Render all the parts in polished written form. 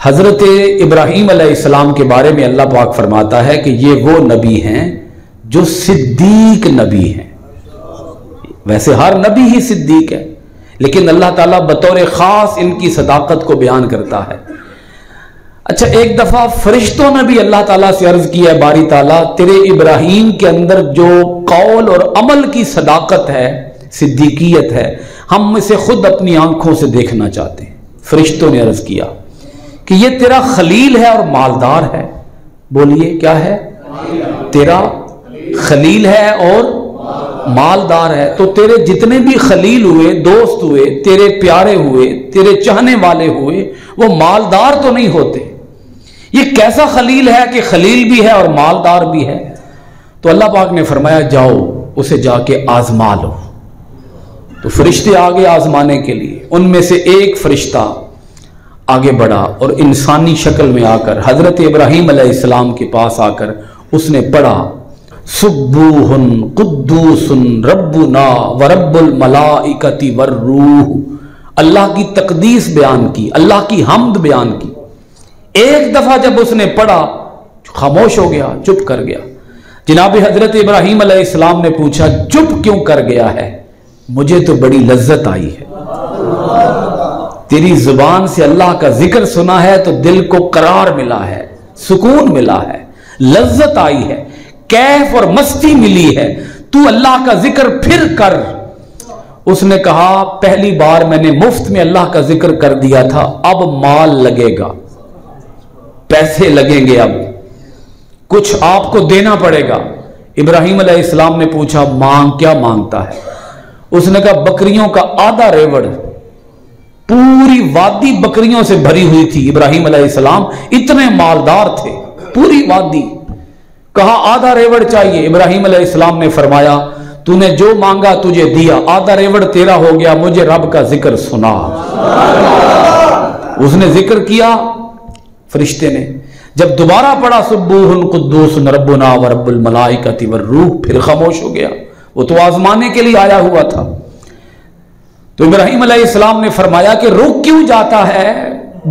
حضرت ابراہیم علیہ السلام کے بارے میں اللہ پاک فرماتا ہے کہ یہ وہ نبی ہیں جو صدیق نبی ہیں۔ ویسے ہر نبی ہی صدیق ہے، لیکن اللہ تعالیٰ بطور خاص ان کی صداقت کو بیان کرتا ہے۔ اچھا، ایک دفعہ فرشتوں نے بھی اللہ تعالیٰ سے عرض کیا ہے، باری تعالیٰ تیرے ابراہیم کے اندر جو قول اور عمل کی صداقت ہے، صدیقیت ہے، ہم اسے خود اپنی آنکھوں سے دیکھنا چاہتے ہیں۔ فرشتوں نے عرض کیا کہ یہ تیرا خلیل ہے اور مالدار ہے۔ بولیے کیا ہے؟ تیرا خلیل ہے اور مالدار ہے۔ تو تیرے جتنے بھی خلیل ہوئے، دوست ہوئے، تیرے پیارے ہوئے، تیرے چاہنے والے ہوئے، وہ مالدار تو نہیں ہوتے۔ یہ کیسا خلیل ہے کہ خلیل بھی ہے اور مالدار بھی ہے؟ تو اللہ پاک نے فرمایا جاؤ اسے جا کے آزما لو۔ تو فرشتے آگے آزمانے کے لیے، ان میں سے ایک فرشتہ آگے بڑھا اور انسانی شکل میں آ کر حضرت ابراہیم علیہ السلام کے پاس آ کر اس نے پڑھا سبوح قدوس ربنا ورب الملائکۃ والروح، اللہ کی تقدیس بیان کی، اللہ کی حمد بیان کی۔ ایک دفعہ جب اس نے پڑھا خاموش ہو گیا، چپ کر گیا۔ جناب حضرت ابراہیم علیہ السلام نے پوچھا چپ کیوں کر گیا ہے؟ مجھے تو بڑی لذت آئی ہے، تیری زبان سے اللہ کا ذکر سنا ہے تو دل کو قرار ملا ہے، سکون ملا ہے، لذت آئی ہے، کیف اور مستی ملی ہے، تو اللہ کا ذکر پھر کر۔ اس نے کہا پہلی بار میں نے مفت میں اللہ کا ذکر کر دیا تھا، اب مال لگے گا، پیسے لگیں گے، اب کچھ آپ کو دینا پڑے گا۔ ابراہیم علیہ السلام نے پوچھا مانگ کیا مانگتا ہے؟ اس نے کہا بکریوں کا آدھا ریوڑ۔ پوری وادی بکریوں سے بھری ہوئی تھی، ابراہیم علیہ السلام اتنے مالدار تھے، پوری وادی۔ کہا آدھا ریوڑ چاہیے۔ ابراہیم علیہ السلام نے فرمایا تو نے جو مانگا تجھے دیا، آدھا ریوڑ تیرا ہو گیا، مجھے رب کا ذکر سنا۔ اس نے ذکر کیا، فرشتے نے جب دوبارہ پڑھا سبوح قدوس ربنا ورب الملائکۃ والروح، پھر خاموش ہو گیا۔ وہ تو آزمانے کے لیے آیا ہوا تھا۔ تو ابراہیم علیہ السلام نے فرمایا کہ رک کیوں جاتا ہے؟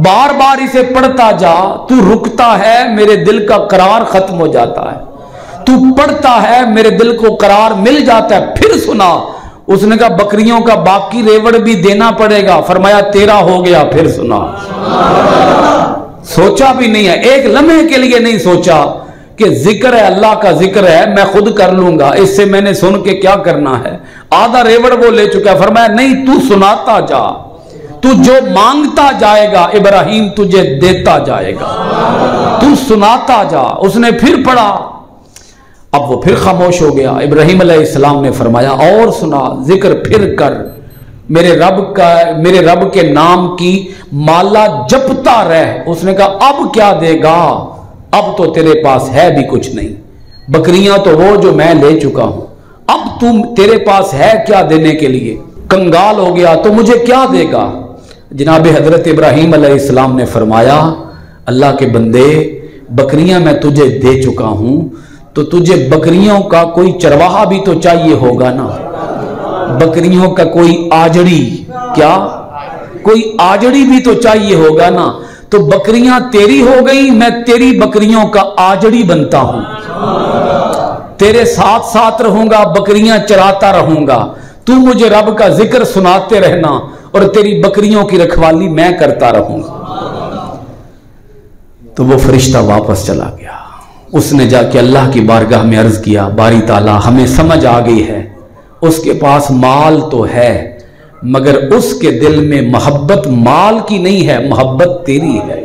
بار بار اسے پڑھتا جا، تو رکتا ہے میرے دل کا قرار ختم ہو جاتا ہے، تو پڑھتا ہے میرے دل کو قرار مل جاتا ہے، پھر سنا۔ اس نے کہا بکریوں کا باقی ریوڑ بھی دینا پڑے گا۔ فرمایا تیرا ہو گیا، پھر سنا۔ سوچا بھی نہیں ہے، ایک لمحے کے لیے نہیں سوچا کہ ذکر ہے، اللہ کا ذکر ہے، میں خود کر لوں گا، اس سے میں نے سن کے کیا کرنا ہے؟ آدھا ریوڑ وہ لے چکا۔ فرمایا نہیں، تو سناتا جا، تو جو مانگتا جائے گا ابراہیم تجھے دیتا جائے گا، تو سناتا جا۔ اس نے پھر پڑھا، اب وہ پھر خاموش ہو گیا۔ ابراہیم علیہ السلام نے فرمایا اور سنا، ذکر پھر کر، میرے رب کے نام کی مالا جپتا رہ۔ اس نے کہا اب کیا دے گا؟ اب تو تیرے پاس ہے بھی کچھ نہیں، بکریاں تو وہ جو میں لے چکا ہوں، اب تیرے پاس ہے کیا دینے کے لیے؟ کنگال ہو گیا تو مجھے کیا دے گا؟ جناب حضرت ابراہیم علیہ السلام نے فرمایا اللہ کے بندے، بکریاں میں تجھے دے چکا ہوں، تو تجھے بکریوں کا کوئی چرواہا بھی تو چاہیے ہوگا نا، بکریوں کا کوئی آجڑی، کیا کوئی آجڑی بھی تو چاہیے ہوگا نا۔ تو بکریاں تیری ہو گئی، میں تیری بکریوں کا آجڑی بنتا ہوں، تیرے ساتھ ساتھ رہوں گا، بکریاں چراتا رہوں گا، تو مجھے رب کا ذکر سناتے رہنا اور تیری بکریوں کی رکھوالی میں کرتا رہوں گا۔ تو وہ فرشتہ واپس چلا گیا۔ اس نے جا کے اللہ کی بارگاہ میں عرض کیا باری تعالیٰ ہمیں سمجھ آ گئی ہے، اس کے پاس مال تو ہے مگر اس کے دل میں محبت مال کی نہیں ہے، محبت تیری ہے۔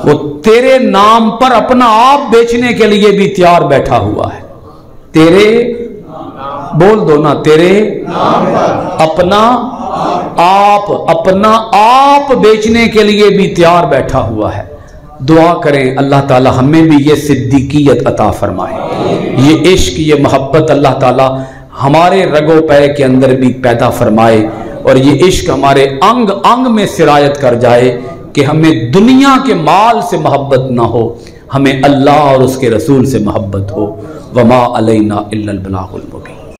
وہ تیرے نام پر اپنا آپ بیچنے کے لیے بھی تیار بیٹھا ہوا ہے، تیرے بول دو نا، تیرے اپنا آپ بیچنے کے لیے بھی تیار بیٹھا ہوا ہے۔ دعا کریں اللہ تعالی ہمیں بھی یہ صدیقیت عطا فرمائے، یہ عشق، یہ محبت اللہ تعالی ہمارے رگو پے کے اندر بھی پیدا فرمائے، اور یہ عشق ہمارے انگ انگ میں سرایت کر جائے کہ ہمیں دنیا کے مال سے محبت نہ ہو، ہمیں اللہ اور اس کے رسول سے محبت ہو۔ وما علینا الا البلاغ المبین۔